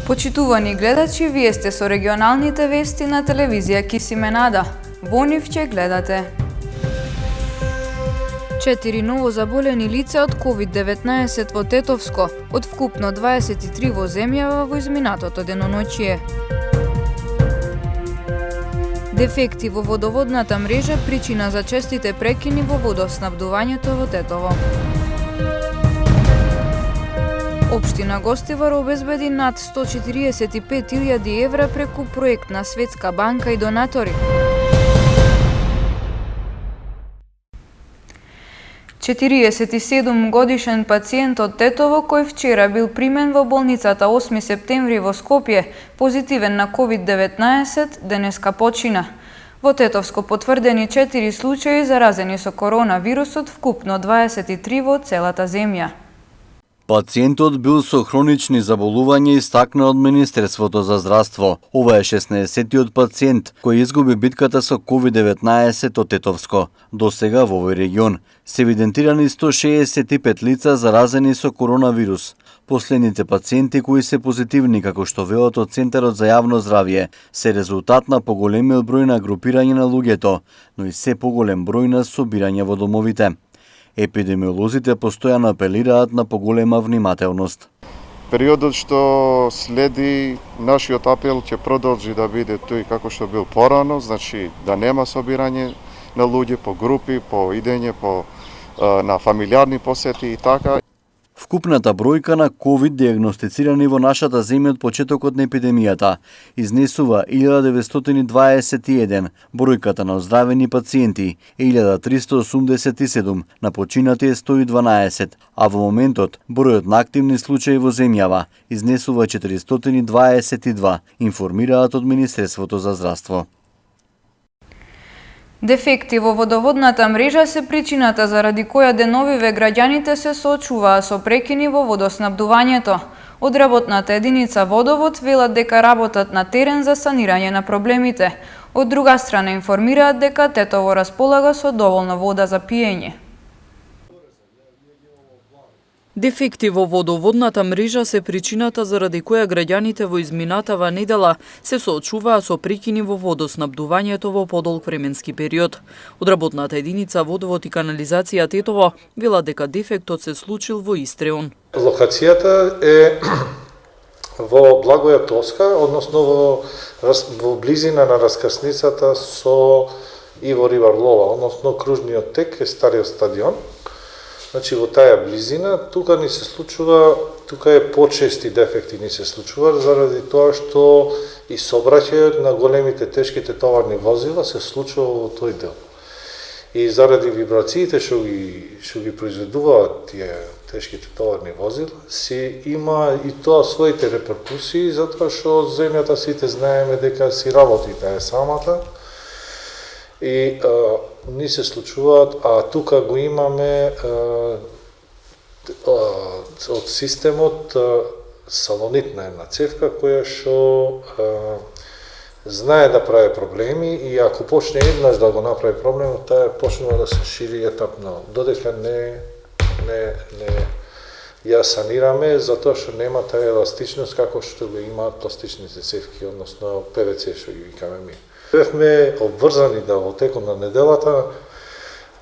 Почитувани гледачи, вие сте со регионалните вести на телевизија Кисименада. Во нив ќе гледате 4 ново заболени лица од COVID-19 во Тетовско, од вкупно 23 во земјава во изминатото деноноќие. Дефекти во водоводната мрежа причина за честите прекини во водоснабдувањето во Тетово. Општина Гостивар обезбеди над 145.000 евра преку проект на Светска банка и донатори. 47 годишен пациент од Тетово, кој вчера бил примен во болницата 8 септември во Скопје, позитивен на COVID-19, денеска почина. Во Тетовско потврдени 4 случаи заразени со коронавирусот, вкупно 23 во целата земја. Пациентот бил со хронични заболувања, истакна од Министерството за здравство. Ова е 16-тиот пациент кој изгуби битката со COVID-19 од Тетовско. До сега во овој регион се евидентирани 165 лица заразени со коронавирус. Последните пациенти кои се позитивни, како што велат од Центарот за јавно здравје, се резултат на поголемиот број на групирање на луѓето, но и се поголем број на собирање во домовите. Епидемиолозите постојано апелираат на поголема внимателност. Периодот што следи, нашиот апел ќе продолжи да биде тој како што бил порано, значи да нема собирање на луѓе по групи, по идење, на фамилиарни посети и така. Вкупната бројка на COVID диагностицирани во нашата земја од почетокот на епидемијата изнесува 1921, бројката на оздравени пациенти е 1387, на починати е 112, а во моментот бројот на активни случаи во земјава изнесува 422, информираат од Министерството за здравство. Дефекти во водоводната мрежа се причината заради која деновиве граѓаните се соочуваа со прекини во водоснабдувањето. Од работната единица Водовод велат дека работат на терен за санирање на проблемите. Од друга страна информираат дека Тетово располага со доволно вода за пиење. Дефекти во водоводната мрежа се причината заради која граѓаните во изминатава недела се соочуваа со прекини во водоснабдувањето во подолг временски период. Од работната единица Водовод и канализација Тетово велат дека дефектот се случил во Истреон. Локацијата е во Благоја Тоска, односно во близина на раскрсницата со Иво Риварлова, односно кружниот тек е стариот стадион. Значи во таа близина, тука ни се случува, тука е почести дефекти ни се случува, заради тоа што и сообраќајот на големите тешките товарни возила се случува во тој дел. И заради вибрациите што ги произведуваат тие тешките товарни возила, си има и тоа своите реперкусии, затоа што од земјата сите знаеме дека си работи таа самата, и ни се случуваат, а тука го имаме од системот салонитна една цевка која што знае да прави проблеми и ако почне еднаш да го направи проблемот, таа почнува да се шири етапно, додека не ја санираме, затоа што нема таа еластичност како што го имаат пластичните цевки, односно ПВЦ што ги викаме ми. Бевме обврзани да во текот на неделата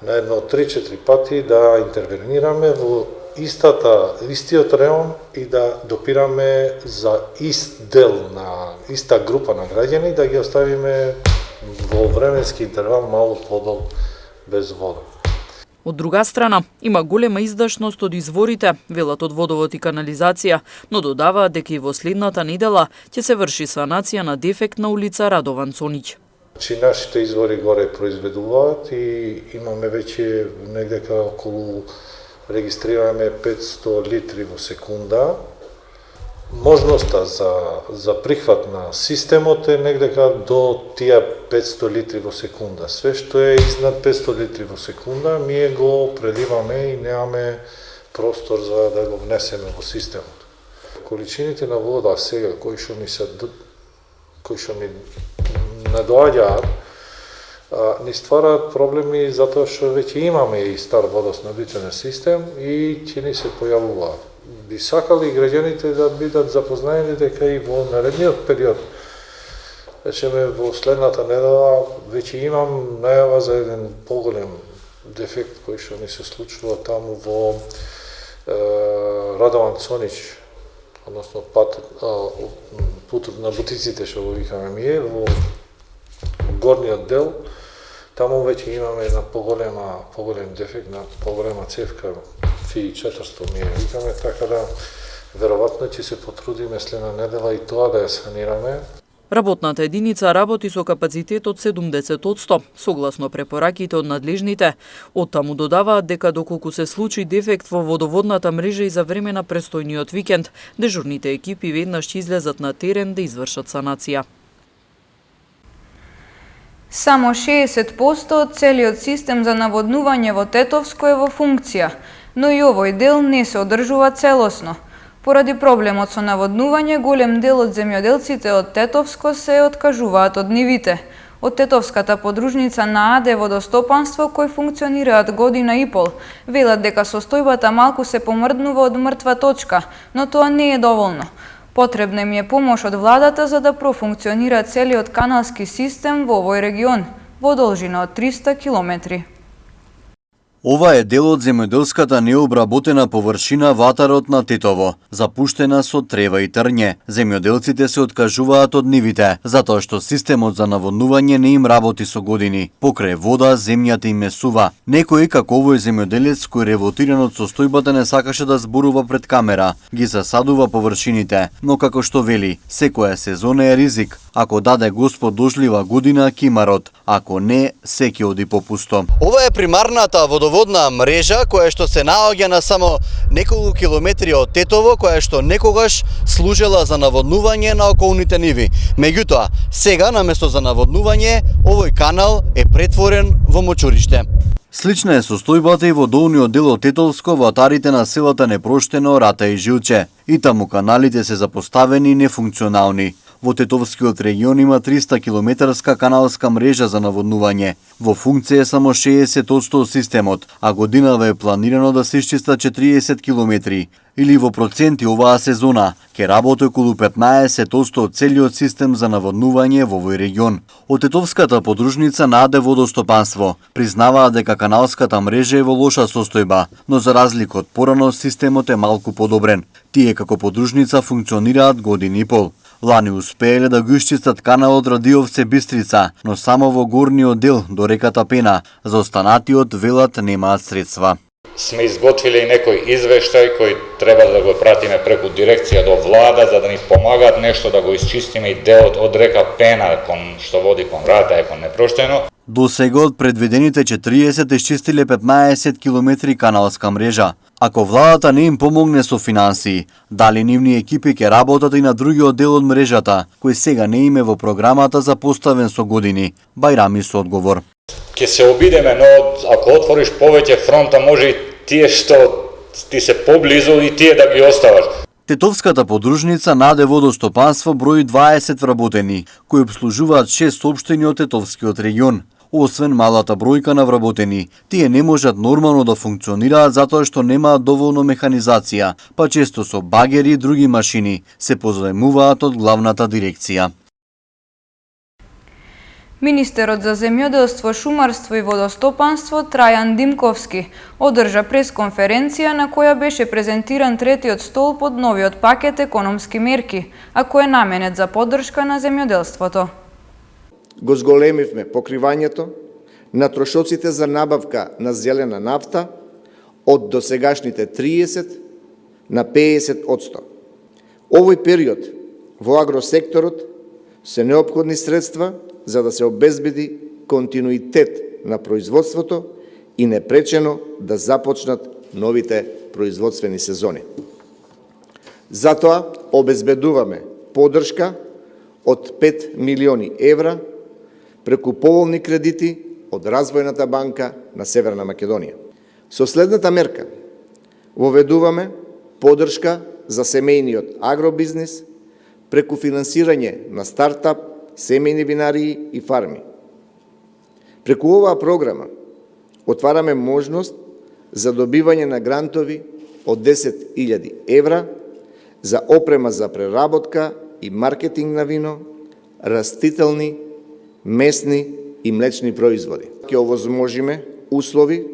на едно 3-4 пати да интервенираме во истиот реон и да допираме за ист дел на иста група на граѓани, да ги оставиме во временски интервал малку подолг без вода. Од друга страна, има голема издашност од изворите, велат од Водовод и канализација, но додаваат дека и во следната недела ќе се врши санација на дефект на улица Радован Цонич. Значи, нашите извори горе произведуваат и имаме веќе негдека околу, регистрираме 500 литри во секунда. Можноста за прихват на системот е негдека до тие 500 литри во секунда. Све што е изнад 500 литри во секунда, ние го преливаме и немаме простор за да го внесеме во системот. Количините на вода сега кои што ни надоаѓаат, ни ствараат проблеми затоа што веќе имаме и стар водоснабдителен систем и ќе ни се појавуваат. би сакали граѓаните да бидат запознаени дека и во наредниот период, речеме во следната недела, веќе имам најава за еден поголем дефект кој што ни се случува таму во Радован Цонич, односно путот на бутиците што го викаме ние, во горниот дел, таму веќе имаме една поголем дефект, на поголема цевка, фи 400 ние викаме, така да веројатно ќе се потрудиме следна недела и тоа да ја санираме. Работната единица работи со капацитет од 70%, согласно препораките од надлежните. Оттаму додаваат дека доколку се случи дефект во водоводната мрежа и за време на престојниот викенд, дежурните екипи веднаш ќе излезат на терен да извршат санација. Само 60% од целиот систем за наводнување во Тетовско е во функција, но и овој дел не се одржува целосно. Поради проблемот со наводнување, голем дел од земјоделците од Тетовско се откажуваат од нивите. Од Тетовската подружница на АД Водостопанство, кои функционираат година и пол, велат дека состојбата малку се помрднува од мртва точка, но тоа не е доволно. Потребна им е помош од владата за да профункционира целиот каналски систем во овој регион, во должина од 300 километри. Ова е дел од земјоделската необработена површина ватарот на Тетово, запуштена со трева и трње. Земјоделците се откажуваат од нивите, затоа што системот за наводнување не им работи со години. Покрај вода, земјата им месува. Некој, како овој земјоделец кој револтиран од состојбата не сакаше да зборува пред камера, ги засадува површините, но како што вели, секоја сезона е ризик. Ако даде Господ дошлива година, кимарот, ако не, се ќе оди попусто. Ова е примарната водоводна мрежа која што се наоѓа на само неколку километри од Тетово, која што некогаш служела за наводнување на околните ниви. Меѓутоа, сега наместо за наводнување, овој канал е претворен во мочуриште. Слична е состојбата и во долниот дел од Тетовско, во атарите на селата Непроштено, Рата и Жилче. И таму каналите се запоставени и нефункционални. Во Тетовскиот регион има 300 километарска каналска мрежа за наводнување. Во функција е само 60% од системот, а годинава е планирано да се исчистат 40 километри. Или во проценти оваа сезона, ќе работи околу 15% од целиот систем за наводнување во овој регион. Од Тетовската подружница на АД Водостопанство признаваат дека каналската мрежа е во лоша состојба, но за разлика од порано системот е малку подобрен. Тие како подружница функционираат години и пол. Лани успееле да го исчистат каналот Радиовце Бистрица, но само во горниот дел до реката Пена. За останатиот велат немаат средства. Сме изготвили некој извештај кој треба да го пратиме преку дирекција до влада за да ни помагаат нешто да го исчистиме и делот од река Пена што води кон Рата и кон Непроштено. До сега од предвидените 40 исчистиле 15 километри каналска мрежа. Ако владата не им помогне со финансии, дали нивни екипи ќе работат и на другиот дел од мрежата, кој сега не име во програмата запоставен со години? Бајрами со одговор. Ќе се обидеме, но ако отвориш повеќе фронта, може и тие што ти се поблизу и тие да ги оставаш. Тетовската подружница на АД Водостопанство брои 20 вработени, кои обслужуваат 6 општини од Тетовскиот регион. Освен малата бројка на вработени, тие не можат нормално да функционираат затоа што немаат доволно механизација, па често со багери и други машини се позаемуваат од главната дирекција. Министерот за земјоделство, шумарство и водостопанство Трајан Димковски одржа пресконференција на која беше презентиран третиот столб од новиот пакет економски мерки, а кој е наменет за поддршка на земјоделството. Го зголемивме покривањето на трошоците за набавка на зелена нафта од досегашните 30 на 50%. Овој период во агросекторот се неопходни средства за да се обезбеди континуитет на производството и непречено да започнат новите производствени сезони. Затоа обезбедуваме поддршка од 5 милиони евра преку поволни кредити од Развојната банка на Северна Македонија. Со следната мерка воведуваме поддршка за семејниот агробизнис преку финансирање на стартап, семејни винарии и фарми. Преку оваа програма отвараме можност за добивање на грантови од 10.000 евра за опрема за преработка и маркетинг на вино, растителни, месни и млечни производи. Ќе овозможиме услови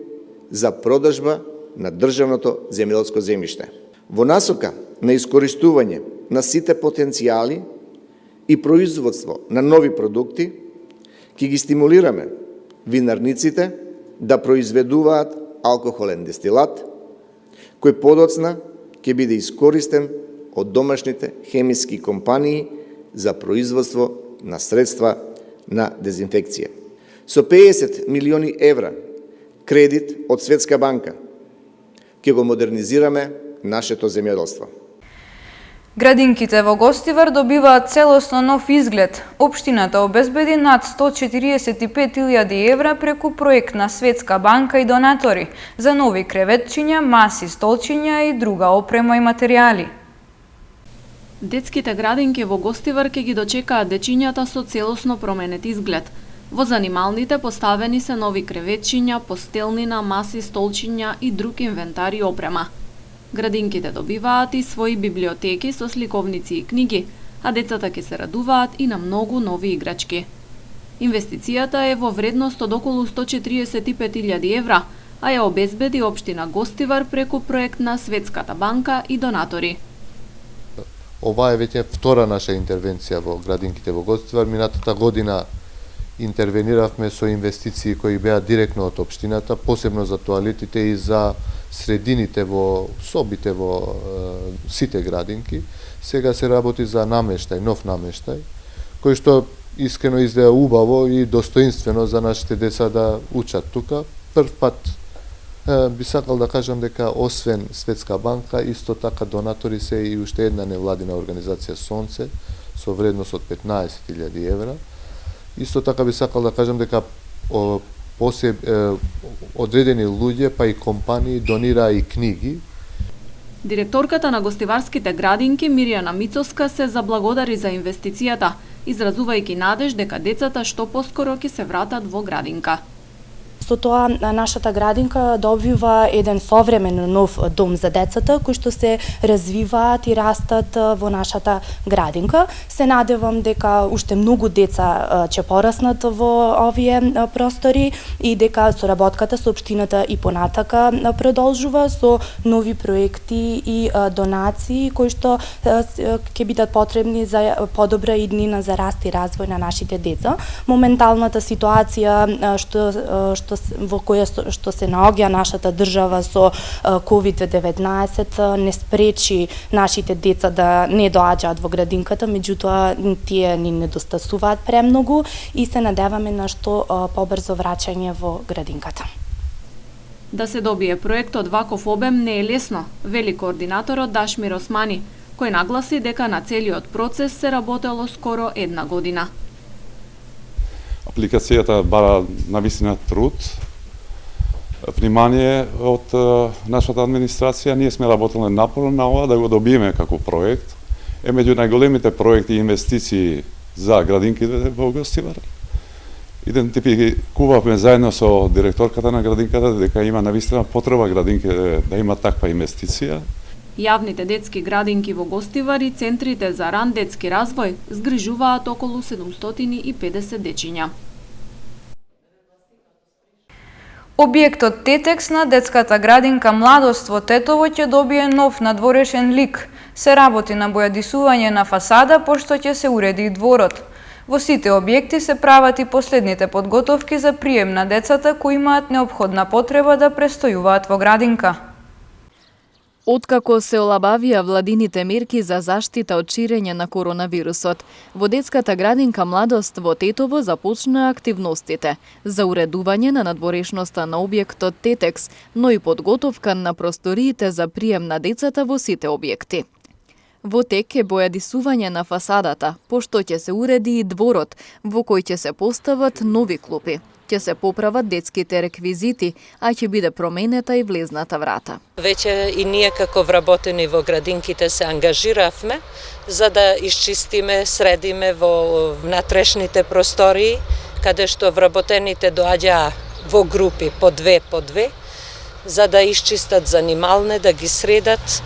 за продажба на државното земјоделско земјиште. Во насока на искористување на сите потенцијали и производство на нови продукти, ќе ги стимулираме винарниците да произведуваат алкохолен дестилат, кој подоцна ќе биде искористен од домашните хемиски компании за производство на средства на дезинфекција. Со 50 милиони евра кредит од Светска банка ќе го модернизираме нашето земјоделство. Градинките во Гостивар добиваат целосно нов изглед. Општината обезбеди над 145.000 евра преку проект на Светска банка и донатори за нови креветчиња, маси, столчиња и друга опрема и материјали. Детските градинки во Гостивар ќе ги дочекаат дечињата со целосно променет изглед. Во занималните поставени се нови креветчиња, постелнина, маси, столчиња и друг инвентар и опрема. Градинките добиваат и своји библиотеки со сликовници и книги, а децата ќе се радуваат и на многу нови играчки. Инвестицијата е во вредност од околу 145.000 евра, а ја обезбеди општина Гостивар преку проект на Светската банка и донатори. Ова е веќе втора наша интервенција во градинките во Гостивар. Минатата година интервениравме со инвестиции кои беа директно од општината, посебно за тоалетите и за средините во собите во сите градинки. Сега се работи за намештај, нов намештај, кој што искрено изгледа убаво и достоинствено за нашите деца да учат тука. Прв пат би сакал да кажам дека освен Светска банка, исто така донатори се и уште една невладина организација Сонце со вредност од 15.000 евра. Исто така би сакал да кажам дека одредени луѓе па и компании донираа и книги. Директорката на гостиварските градинки Миријана Мицовска се заблагодари за инвестицијата, изразувајќи надеж дека децата што поскоро ќе се вратат во градинка. Со тоа нашата градинка добива еден современ нов дом за децата кои што се развиваат и растат во нашата градинка. Се надевам дека уште многу деца ќе пораснат во овие простори и дека соработката со општината и понатака продолжува со нови проекти и донации кои што ќе бидат потребни за подобра иднина за раст и развој на нашите деца. Моменталната ситуација во која што се наоѓа нашата држава со COVID-19 не спречи нашите деца да не доаѓаат во градинката, меѓутоа тие ни недостасуваат премногу и се надеваме на што побрзо враќање во градинката. Да се добие проект од ваков обем не е лесно, вели координаторот Дашмир Османи, кој нагласи дека на целиот процес се работело скоро една година. Апликацијата бара навистина труд, внимание од нашата администрација. Ние сме работеле напорно на ова да го добиеме како проект. Е меѓу најголемите проекти и инвестиции за градинките во Гостивар. Идентификувавме заедно со директорката на градинката дека има навистина потреба градинките да има таква инвестиција. Јавните детски градинки во Гостивар и центрите за ран детски развој згрижуваат околу 750 дечиња. Објектот Тетекс на детската градинка Младост во Тетово ќе добие нов надворешен лик. Се работи на бојадисување на фасада, пошто ќе се уреди и дворот. Во сите објекти се прават и последните подготовки за прием на децата кои имаат неопходна потреба да престојуваат во градинка. Откако се олабавија владините мерки за заштита од ширење на коронавирусот, во детската градинка Младост во Тетово започнаа активностите за уредување на надворешноста на објектот Тетекс, но и подготовка на просториите за прием на децата во сите објекти. Во тек е бојадисување на фасадата, пошто ќе се уреди и дворот, во кој ќе се постават нови клупи. Ќе се поправат детските реквизити, а ќе биде променета и влезната врата. Веќе и ние како вработени во градинките се ангажиравме за да исчистиме, средиме во внатрешните простории, каде што вработените доаѓаа во групи по две, за да исчистат занималне, да ги средат.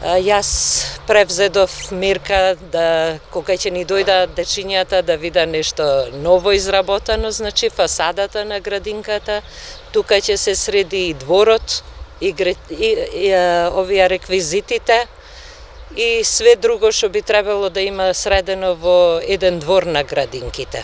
Јас превзедов мерка да кога ќе ни дојдат дечињата да вида нешто ново изработено, значи фасадата на градинката, тука ќе се среди и дворот, и овие реквизитите и све друго што би требало да има средено во еден двор на градинките.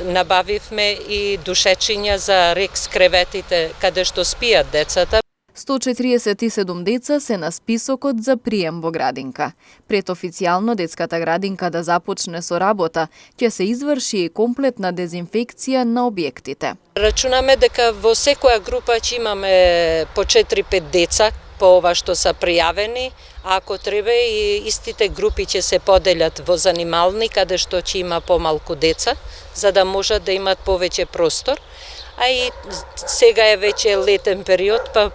Набавивме и душечиња за рекс креветите каде што спијат децата. 147 деца се на списокот за прием во градинка. Пред официјално детската градинка да започне со работа, ќе се изврши и комплетна дезинфекција на објектите. Рачунаме дека во секоја група ќе имаме по 4-5 деца по ова што се пријавени, а ако треба и истите групи ќе се поделат во занимални каде што ќе има помалку деца, за да можат да имат повеќе простор. А и сега е веќе летен период, па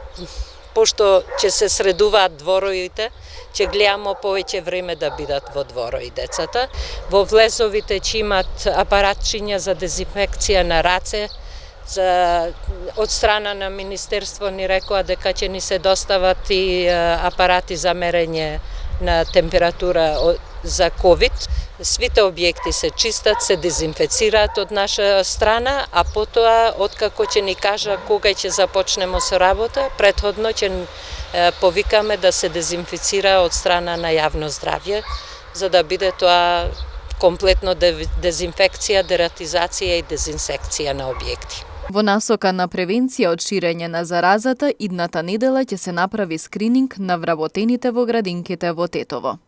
пошто ќе се средуваат двороите, ќе гледаме повеќе време да бидат во дворои децата. Во влезовите ќе имат апаратчиња за дезинфекција на раце, од страна на Министерство ни рекоа дека ќе ни се достават и апарати за мерење на температура за ковид. Свите објекти се чистат, се дезинфецираат од наша страна, а потоа, откако ќе ни кажа кога ќе започнеме со работа, претходно ќе повикаме да се дезинфицира од страна на јавно здравје, за да биде тоа комплетно дезинфекција, дератизација и дезинсекција на објекти. Во насока на превенција од ширење на заразата, идната недела ќе се направи скрининг на вработените во градинките во Тетово.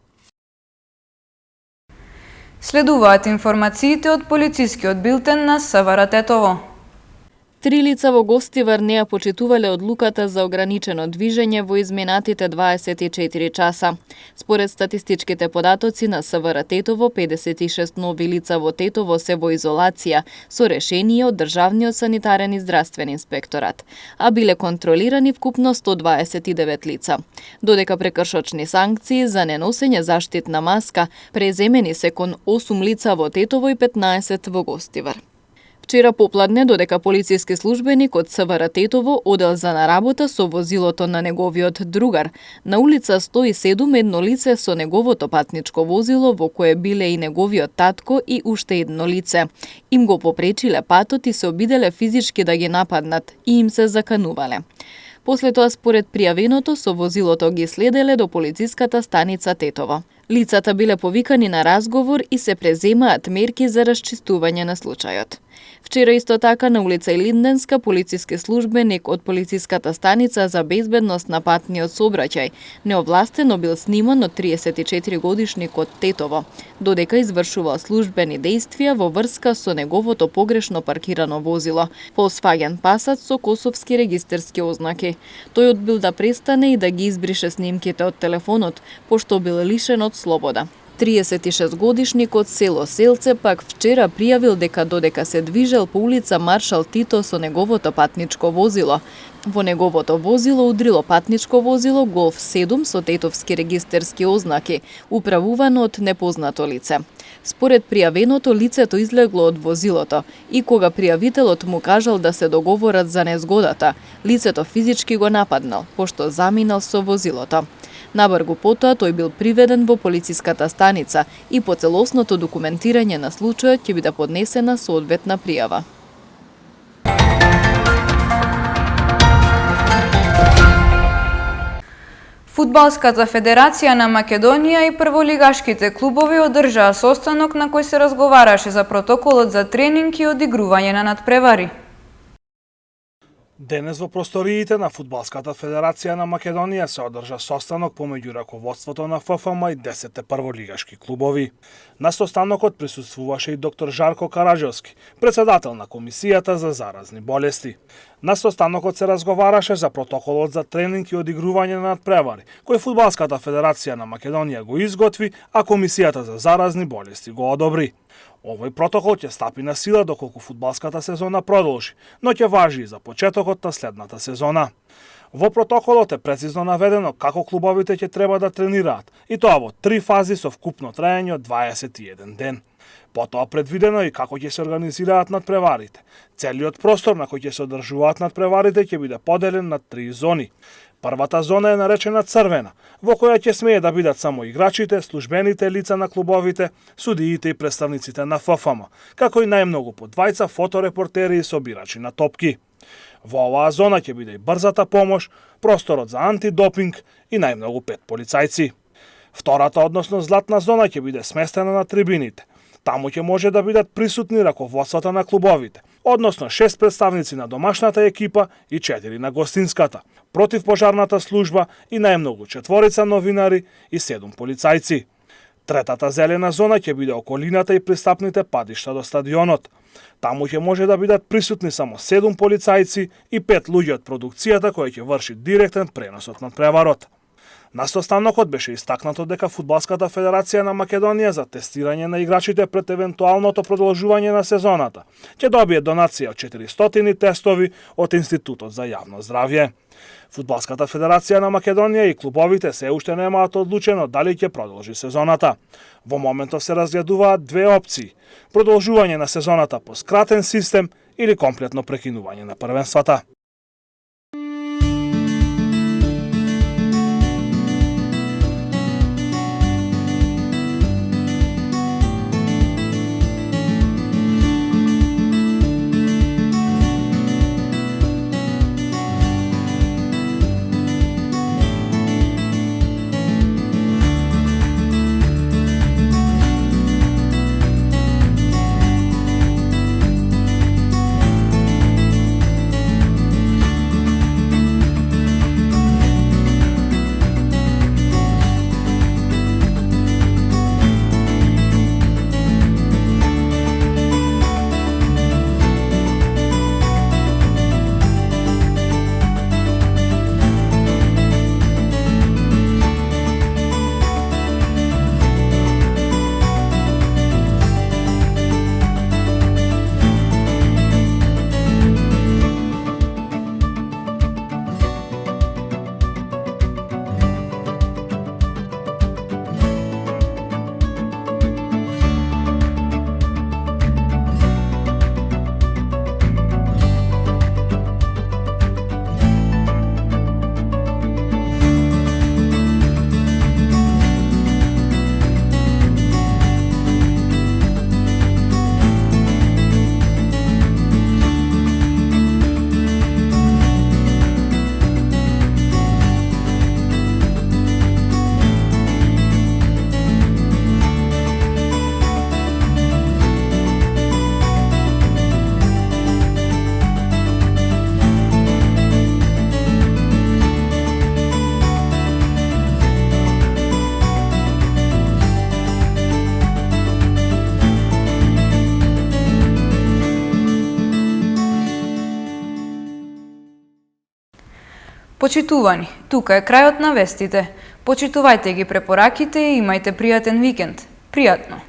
Следуваат информациите од полицискиот билтен на СВР Тетово. 3 лица во Гостивар не ја почитувале одлуката за ограничено движење во изминатите 24 часа. Според статистичките податоци на СВР Тетово, 56 нови лица во Тетово се во изолација со решение од Државниот санитарен и здравствен инспекторат, а биле контролирани вкупно 129 лица. Додека прекршочни санкции за неносење заштитна маска преземени се кон 8 лица во Тетово и 15 во Гостивар. Вчера попладне, додека полициски службеник од СВР Тетово одел за на работа со возилото на неговиот другар, на улица 107 едно лице со неговото патничко возило, во кое биле и неговиот татко и уште едно лице, им го попречиле патот и се обиделе физички да ги нападнат и им се заканувале. После тоа, според пријавеното, со возилото ги следеле до полициската станица Тетово. Лицата биле повикани на разговор и се преземаат мерки за расчистување на случајот. Вчера исто така на улица Илинденска полициски службеник од полициската станица за безбедност на патниот сообраќај неовластено бил сниман од 34 годишникот Тетово, додека извршувал службени дејствија во врска со неговото погрешно паркирано возило, Volkswagen Passat со косовски регистерски ознаки. Тој одбил да престане и да ги избрише снимките од телефонот, пошто бил лишен од слобода. 36 годишникот село Селце пак вчера пријавил дека додека се движел по улица Маршал Тито со неговото патничко возило, во неговото возило удрило патничко возило Golf 7 со тетовски регистерски ознаки, управувано од непознато лице. Според пријавеното, лицето излегло од возилото и кога пријавителот му кажал да се договорат за незгодата, лицето физички го нападнал, пошто заминал со возилото. Набргу потоа тој бил приведен во полициската станица и по целосното документирање на случајот ќе биде поднесена соодветна пријава. Фудбалската федерација на Македонија и прволигашките клубови одржаа состанок на кој се разговараше за протоколот за тренинг и одигрување на надпревари. Денес во просториите на Фудбалската федерација на Македонија се одржа состанок помеѓу раководството на ФФМ и 10 прволигашки клубови. На состанокот присуствуваше и доктор Жарко Караџовски, председател на Комисијата за заразни болести. На состанокот се разговараше за протоколот за тренинг и одигрување на надпревари, кој Фудбалската федерација на Македонија го изготви, а Комисијата за заразни болести го одобри. Овој протокол ќе стапи на сила доколку фудбалската сезона продолжи, но ќе важи и за почетокот на следната сезона. Во протоколот е прецизно наведено како клубовите ќе треба да тренираат, и тоа во 3 фази со вкупно траење од 21 ден. Потоа предвидено и како ќе се организираат надпреварите. Целиот простор на кој ќе се одржуваат надпреварите ќе биде поделен на 3 зони. Првата зона е наречена црвена, во која ќе смее да бидат само играчите, службените лица на клубовите, судиите и представниците на ФФМ, како и најмногу по 2 фоторепортери и собирачи на топки. Во оваа зона ќе биде и брзата помош, просторот за антидопинг и најмногу 5 полицајци. Втората, односно златна зона, ќе биде сместена на трибините. Таму ќе може да бидат присутни раководствата на клубовите, односно 6 представници на домашната екипа и 4 на гостинската, противпожарната служба и најмногу 4 новинари и 7 полицајци. Третата зелена зона ќе биде околината и пристапните падишта до стадионот. Таму ќе може да бидат присутни само 7 полицајци и 5 луѓе од продукцијата која ќе врши директен пренос од надпреварот. На состанокот беше истакнато дека Фудбалската федерација на Македонија за тестирање на играчите пред евентуалното продолжување на сезоната ќе добие донација од 400 тестови од Институтот за јавно здравје. Фудбалската федерација на Македонија и клубовите се уште немаат одлучено дали ќе продолжи сезоната. Во моментов се разгледуваат 2 опции: продолжување на сезоната по скратен систем или комплетно прекинување на првенствата. Почитувани, тука е крајот на вестите. Почитувајте ги препораките и имајте пријатен викенд. Пријатно!